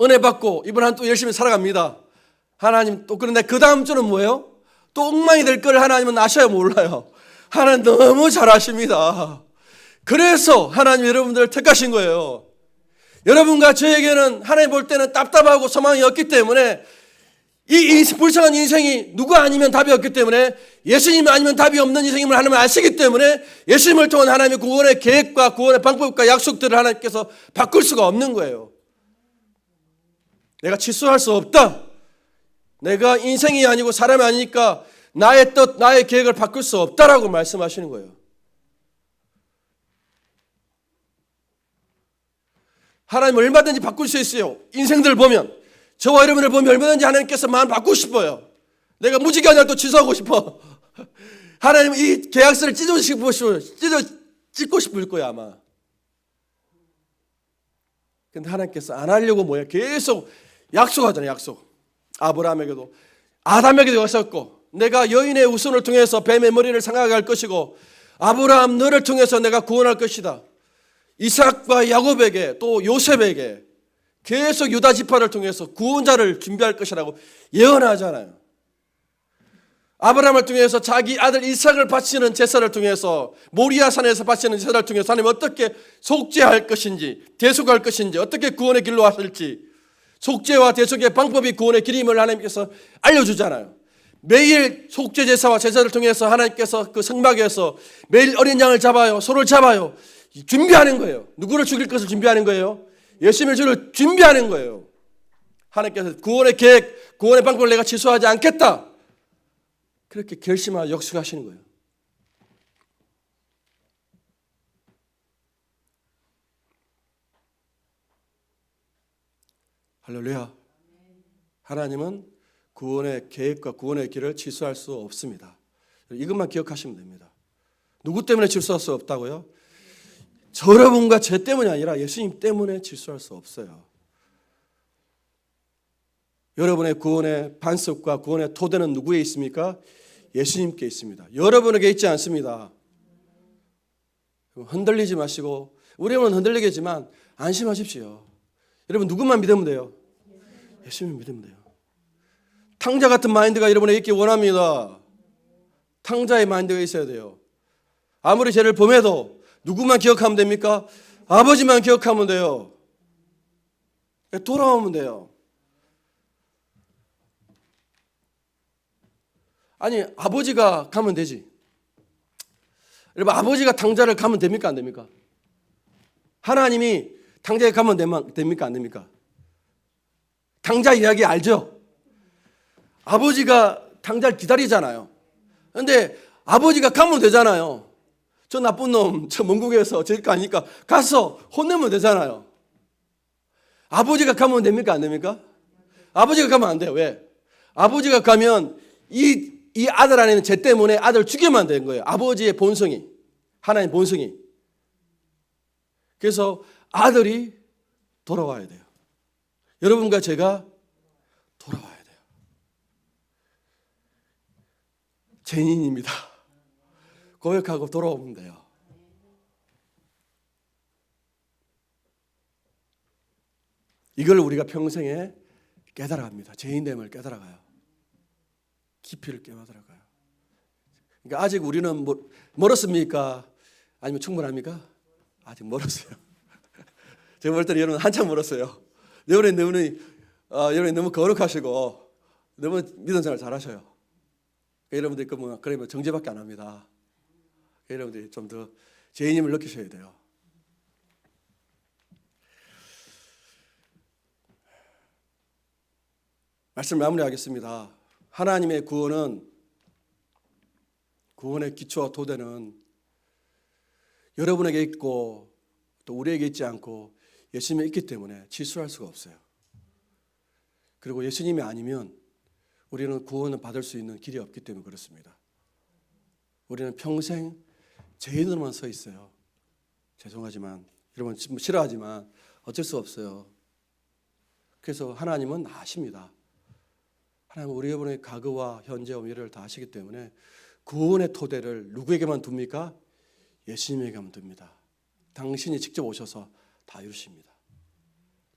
은혜 받고 이번 한 또 열심히 살아갑니다. 하나님 또 그런데 그 다음 주는 뭐예요? 또 엉망이 될 거를 하나님은 아셔야 몰라요. 하나님 너무 잘 아십니다. 그래서 하나님 여러분들을 택하신 거예요. 여러분과 저에게는 하나님 볼 때는 답답하고 소망이 없기 때문에 이 불쌍한 인생이 누가 아니면 답이 없기 때문에 예수님 아니면 답이 없는 인생임을 하나님은 아시기 때문에 예수님을 통한 하나님의 구원의 계획과 구원의 방법과 약속들을 하나님께서 바꿀 수가 없는 거예요. 내가 취소할 수 없다. 내가 인생이 아니고 사람이 아니니까 나의 뜻, 나의 계획을 바꿀 수 없다라고 말씀하시는 거예요. 하나님 얼마든지 바꿀 수 있어요. 인생들 보면 저와 여러분을 보면 얼마든지 하나님께서 마음 바꾸고 싶어요. 내가 무지개하냐도 취소하고 싶어. 하나님 이 계약서를 찢고 싶을 거야 아마. 근데 하나님께서 안 하려고 뭐야 계속 약속하잖아요. 약속. 아브라함에게도 아담에게도 하셨고 내가 여인의 우선을 통해서 뱀의 머리를 상하게 할 것이고 아브라함 너를 통해서 내가 구원할 것이다. 이삭과 야곱에게 또 요셉에게 계속 유다 지파를 통해서 구원자를 준비할 것이라고 예언하잖아요. 아브라함을 통해서 자기 아들 이삭을 바치는 제사를 통해서 모리아산에서 바치는 제사를 통해서 하나님 어떻게 속죄할 것인지 대속할 것인지 어떻게 구원의 길로 하실지 속죄와 대속의 방법이 구원의 길임을 하나님께서 알려주잖아요. 매일 속죄 제사와 제사를 통해서 하나님께서 그 성막에서 매일 어린 양을 잡아요. 소를 잡아요. 준비하는 거예요. 누구를 죽일 것을 준비하는 거예요? 예수님을 죽일 준비하는 거예요. 하나님께서 구원의 계획, 구원의 방법을 내가 취소하지 않겠다. 그렇게 결심하고 역수하시는 거예요. 할렐루야. 하나님은 구원의 계획과 구원의 길을 취소할 수 없습니다. 이것만 기억하시면 됩니다. 누구 때문에 취소할 수 없다고요? 여러분과 제 때문이 아니라 예수님 때문에 취소할 수 없어요. 여러분의 구원의 반석과 구원의 토대는 누구에 있습니까? 예수님께 있습니다. 여러분에게 있지 않습니다. 흔들리지 마시고, 우리는 흔들리겠지만 안심하십시오. 여러분 누구만 믿으면 돼요? 예수님 믿으면 돼요. 탕자 같은 마인드가 여러분에게 있기 원합니다. 탕자의 마인드가 있어야 돼요. 아무리 죄를 범해도 누구만 기억하면 됩니까? 아버지만 기억하면 돼요. 돌아오면 돼요. 아니, 아버지가 가면 되지. 여러분, 아버지가 탕자를 가면 됩니까? 안 됩니까? 하나님이 탕자에 가면 됩니까? 안 됩니까? 탕자 이야기 알죠? 아버지가 탕자를 기다리잖아요. 그런데 아버지가 가면 되잖아요. 저 나쁜 놈, 저 먼국에서 저기 가니까 가서 혼내면 되잖아요. 아버지가 가면 됩니까? 안 됩니까? 아버지가 가면 안 돼요. 왜? 아버지가 가면 이 아들 안에는 죄 때문에 아들을 죽이면 되는 거예요. 아버지의 본성이, 하나님의 본성이. 그래서 아들이 돌아와야 돼요. 여러분과 제가 돌아와야 돼요. 죄인입니다. 고백하고 돌아오면 돼요. 이걸 우리가 평생에 깨달아갑니다. 죄인됨을 깨달아가요. 깊이를 깨달아가요. 그러니까 아직 우리는 멀었습니까? 아니면 충분합니까? 아직 멀었어요. 제가 볼 때는 여러분 한참 멀었어요. 여러분이 너무 거룩하시고 너무 믿음 생활 잘하셔요. 여러분들이 그러면 정죄밖에 안 합니다. 여러분들이 좀 더 죄인임을 느끼셔야 돼요. 말씀 마무리하겠습니다. 하나님의 구원의 기초와 토대는 여러분에게 있고 또 우리에게 있지 않고 예수님에 있기 때문에 치수할 수가 없어요. 그리고 예수님이 아니면 우리는 구원을 받을 수 있는 길이 없기 때문에 그렇습니다. 우리는 평생 죄인으로만 서 있어요. 죄송하지만 여러분 싫어하지만 어쩔 수 없어요. 그래서 하나님은 아십니다. 하나님은 우리 여러분의 과거와 현재와 미래를 다 아시기 때문에 구원의 토대를 누구에게만 둡니까? 예수님에게만 둡니다. 당신이 직접 오셔서 다 이루십니다.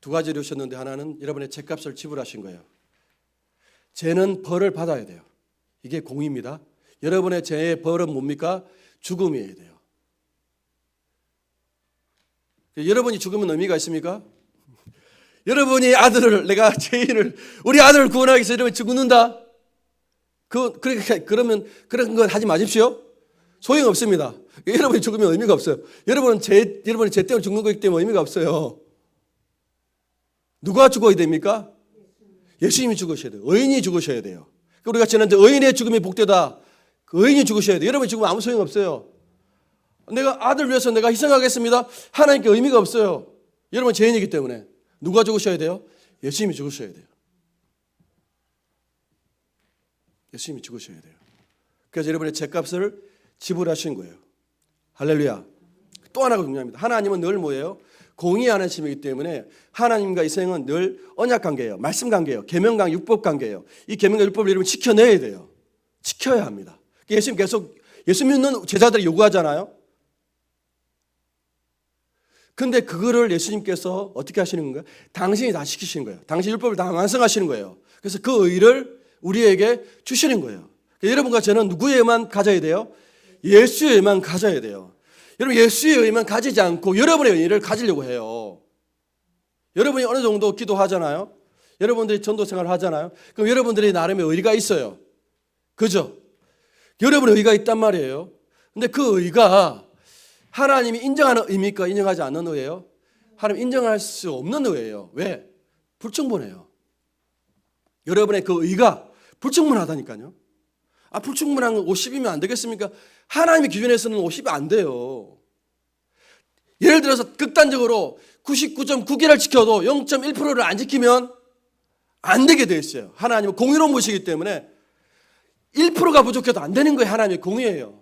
두 가지를 이루셨는데 하나는 여러분의 죄값을 지불하신 거예요. 죄는 벌을 받아야 돼요. 이게 공의입니다. 여러분의 죄의 벌은 뭡니까? 죽음이어야 돼요. 여러분이 죽으면 의미가 있습니까? 여러분이 내가 죄인을, 우리 아들을 구원하기 위해서 여러분이 죽는다? 그러면 그런 거 하지 마십시오. 소용없습니다. 여러분이 죽으면 의미가 없어요. 여러분의 죄 때문에 죽는 거기 때문에 의미가 없어요. 누가 죽어야 됩니까? 예수님이 죽으셔야 돼요. 의인이 죽으셔야 돼요. 우리가 지난주에 의인의 죽음이 복되다. 그 의인이 죽으셔야 돼요. 여러분이 죽으면 아무 소용 없어요. 내가 아들 위해서 내가 희생하겠습니다. 하나님께 의미가 없어요. 여러분 죄인이기 때문에. 누가 죽으셔야 돼요? 예수님이 죽으셔야 돼요. 예수님이 죽으셔야 돼요. 그래서 여러분의 죄값을 지불하신 거예요. 할렐루야. 또 하나가 중요합니다. 하나님은 늘 뭐예요? 공의하는 신이기 때문에 하나님과 이 생은 늘 언약 관계예요. 말씀 관계예요. 계명 관계, 율법 관계예요. 이 계명과 율법을 여러분 지켜내야 돼요. 지켜야 합니다. 예수님 계속 예수 믿는 제자들이 요구하잖아요. 근데 그거를 예수님께서 어떻게 하시는 건가요? 당신이 다 시키시는 거예요. 당신 율법을 다 완성하시는 거예요. 그래서 그 의를 우리에게 주시는 거예요. 여러분과 저는 누구에만 가져야 돼요? 예수에만 가져야 돼요. 여러분 예수의 의만 가지지 않고 여러분의 의를 가지려고 해요. 여러분이 어느 정도 기도하잖아요. 여러분들이 전도 생활을 하잖아요. 그럼 여러분들이 나름의 의가 있어요. 그죠? 여러분의 의가 있단 말이에요. 근데 그 의가 하나님이 인정하는 의입니까? 인정하지 않는 의예요? 하나님 인정할 수 없는 의예요. 왜? 불충분해요. 여러분의 그 의가 불충분하다니까요. 불충분한 건 50이면 안 되겠습니까? 하나님의 기준에서는 50이 안 돼요. 예를 들어서 극단적으로 99.9개를 지켜도 0.1%를 안 지키면 안 되게 돼 있어요. 하나님은 공의로운 분이시기 때문에 1%가 부족해도 안 되는 거예요. 하나님의 공의예요.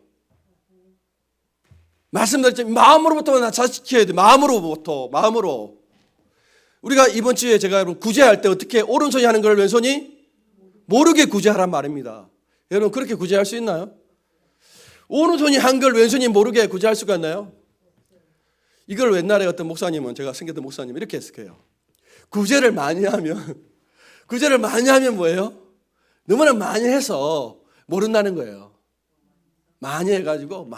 말씀드렸지만 마음으로부터 나 잘 지켜야 돼. 마음으로. 우리가 이번 주에 제가 여러분 구제할 때 어떻게 오른손이 하는 걸 왼손이 모르게 구제하란 말입니다. 여러분 그렇게 구제할 수 있나요? 오른손이 한 걸 왼손이 모르게 구제할 수가 있나요? 이걸 옛날에 어떤 목사님은, 제가 섬겼던 목사님이 이렇게 했어요. 구제를 많이 하면 뭐예요? 너무나 많이 해서 모른다는 거예요. 많이 해가지고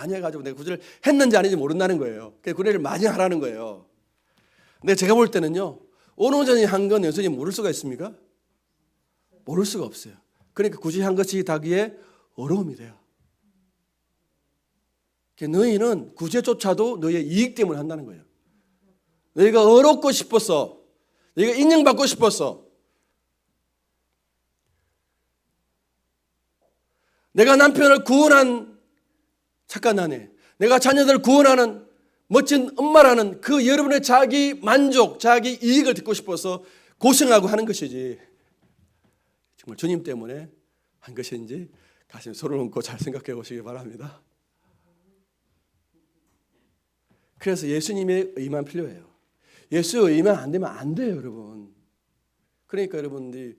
내가 구제를 했는지 아닌지 모른다는 거예요. 그래서 구제를 많이 하라는 거예요. 근데 제가 볼 때는요, 오른손이 한 건 왼손이 모를 수가 있습니까? 모를 수가 없어요. 그러니까 구제한 것이 닭이의 어려움이 돼요. 너희는 구제조차도 너희의 이익 때문에 한다는 거예요. 너희가 어렵고 싶었어. 너희가 인정받고 싶었어. 내가 남편을 구원한 착한 아내, 내가 자녀들을 구원하는 멋진 엄마라는 그 여러분의 자기 만족, 자기 이익을 듣고 싶어서 고생하고 하는 것이지, 정말 주님 때문에 한 것인지 가슴에 손을 얹고 잘 생각해 보시기 바랍니다. 그래서 예수님의 의만 필요해요. 예수의 의만 안 되면 안 돼요, 여러분. 그러니까 여러분들이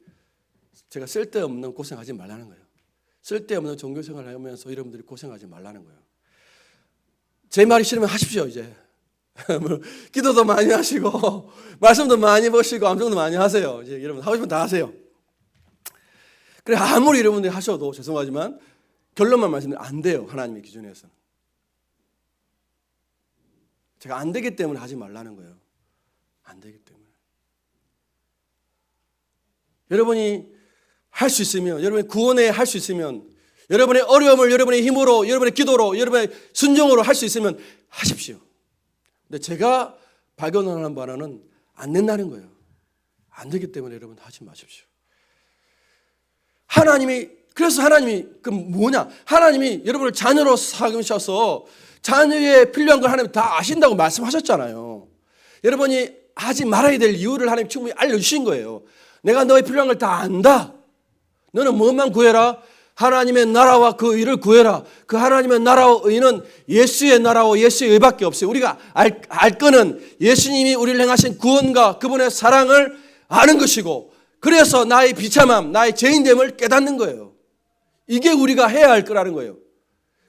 제가 쓸데없는 고생하지 말라는 거예요. 쓸데없는 종교생활을 하면서 여러분들이 고생하지 말라는 거예요. 제 말이 싫으면 하십시오, 이제. 기도도 많이 하시고 말씀도 많이 보시고 암송도 많이 하세요. 이제 여러분 하고 싶으면 다 하세요. 그래, 아무리 여러분들이 하셔도 죄송하지만 결론만 말씀드리면 안 돼요, 하나님의 기준에서는. 제가 안 되기 때문에 하지 말라는 거예요. 안 되기 때문에. 여러분이 할 수 있으면, 여러분이 구원에 할 수 있으면, 여러분의 어려움을 여러분의 힘으로, 여러분의 기도로, 여러분의 순종으로 할 수 있으면 하십시오. 근데 제가 발견하는 바는 안 된다는 거예요. 안 되기 때문에 여러분 하지 마십시오. 그래서 하나님이 뭐냐? 하나님이 여러분을 자녀로 삼으셔서 자녀에 필요한 걸 하나님 다 아신다고 말씀하셨잖아요. 여러분이 하지 말아야 될 이유를 하나님 충분히 알려주신 거예요. 내가 너의 필요한 걸 다 안다. 너는 무엇만 구해라? 하나님의 나라와 그 의를 구해라. 그 하나님의 나라와 의는 예수의 나라와 예수의 의밖에 없어요. 우리가 알 거는 예수님이 우리를 행하신 구원과 그분의 사랑을 아는 것이고, 그래서 나의 비참함, 나의 죄인됨을 깨닫는 거예요. 이게 우리가 해야 할 거라는 거예요.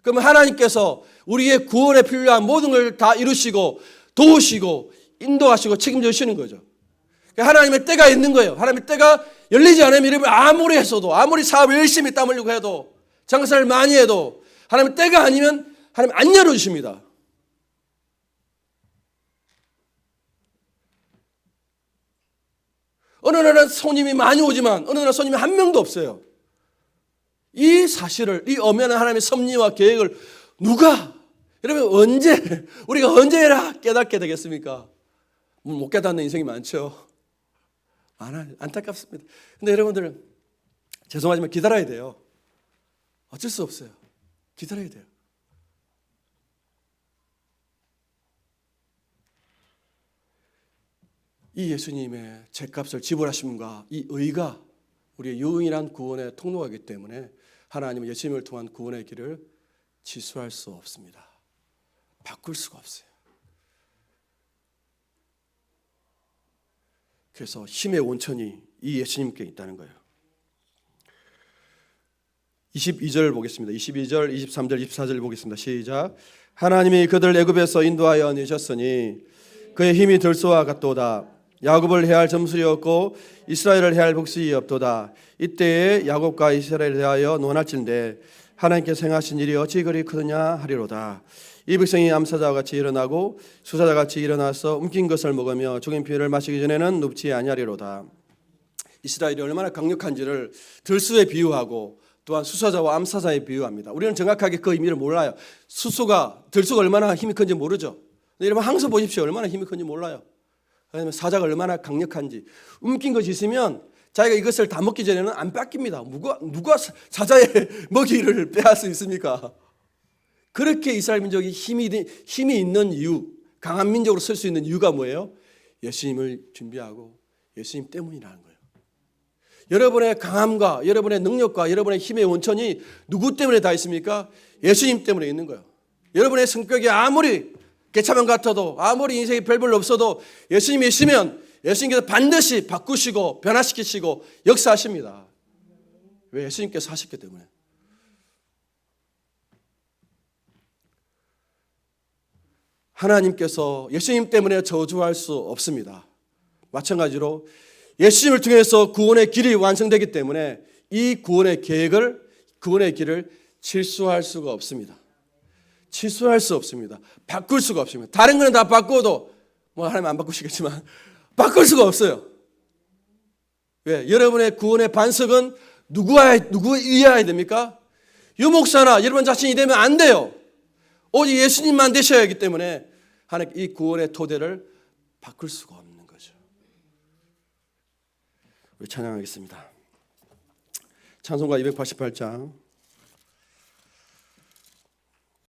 그러면 하나님께서 우리의 구원에 필요한 모든 걸 다 이루시고 도우시고 인도하시고 책임져 주시는 거죠. 하나님의 때가 있는 거예요. 하나님의 때가 열리지 않으면 여러분 아무리 했어도, 아무리 사업을 열심히 땀 흘리고 해도, 장사를 많이 해도 하나님의 때가 아니면 하나님 안 열어주십니다. 어느 날은 손님이 많이 오지만 어느 날은 손님이 한 명도 없어요. 이 사실을, 이 엄연한 하나님의 섭리와 계획을 여러분 우리가 언제 깨닫게 되겠습니까? 못 깨닫는 인생이 많죠. 안타깝습니다. 근데 여러분들 죄송하지만 기다려야 돼요. 어쩔 수 없어요. 기다려야 돼요. 이 예수님의 죄값을 지불하심과 이 의가 우리의 유일한 구원의 통로이기 때문에 하나님은 예수님을 통한 구원의 길을 지수할 수 없습니다. 바꿀 수가 없어요. 그래서 힘의 원천이 이 예수님께 있다는 거예요. 22절 보겠습니다. 22절, 23절, 24절 보겠습니다. 시작. 하나님이 그들 애굽에서 인도하여 내셨으니 그의 힘이 들소와 같도다. 야곱을 해할 점술이 없고 이스라엘을 해할 복수이 없도다. 이때에 야곱과 이스라엘에 대하여 논할진대 하나님께서 행하신 일이 어찌 그리 크느냐 하리로다. 이 백성이 암사자와 같이 일어나고 수사자 같이 일어나서 움킨 것을 먹으며 죽인 피를 마시기 전에는 눕지 아니하리로다. 이스라엘이 얼마나 강력한지를 들수에 비유하고 또한 수사자와 암사자에 비유합니다. 우리는 정확하게 그 의미를 몰라요. 들수가 얼마나 힘이 큰지 모르죠. 여러분 항상 보십시오. 얼마나 힘이 큰지 몰라요. 왜냐하면 사자가 얼마나 강력한지. 움킨 것이 있으면 자기가 이것을 다 먹기 전에는 안 뺏깁니다. 누가 사자의 먹이를 빼앗을 수 있습니까? 그렇게 이스라엘 민족이 힘이 있는 이유, 강한 민족으로 설 수 있는 이유가 뭐예요? 예수님을 준비하고 예수님 때문이라는 거예요. 여러분의 강함과 여러분의 능력과 여러분의 힘의 원천이 누구 때문에 다 있습니까? 예수님 때문에 있는 거예요. 여러분의 성격이 아무리 개차만 같아도, 아무리 인생에 별별 없어도 예수님이 있으면 예수님께서 반드시 바꾸시고 변화시키시고 역사하십니다. 왜? 예수님께서 하셨기 때문에. 하나님께서 예수님 때문에 저주할 수 없습니다. 마찬가지로 예수님을 통해서 구원의 길이 완성되기 때문에 이 구원의 길을 질수할 수가 없습니다. 취소할 수 없습니다. 바꿀 수가 없습니다. 다른 거는 다 바꿔도 하나님 안 바꾸시겠지만 바꿀 수가 없어요. 왜? 여러분의 구원의 반석은 누구 위해야 됩니까? 유목사나 여러분 자신이 되면 안 돼요. 오직 예수님만 되셔야 하기 때문에 하나님 이 구원의 토대를 바꿀 수가 없는 거죠. 우리 찬양하겠습니다. 찬송가 288장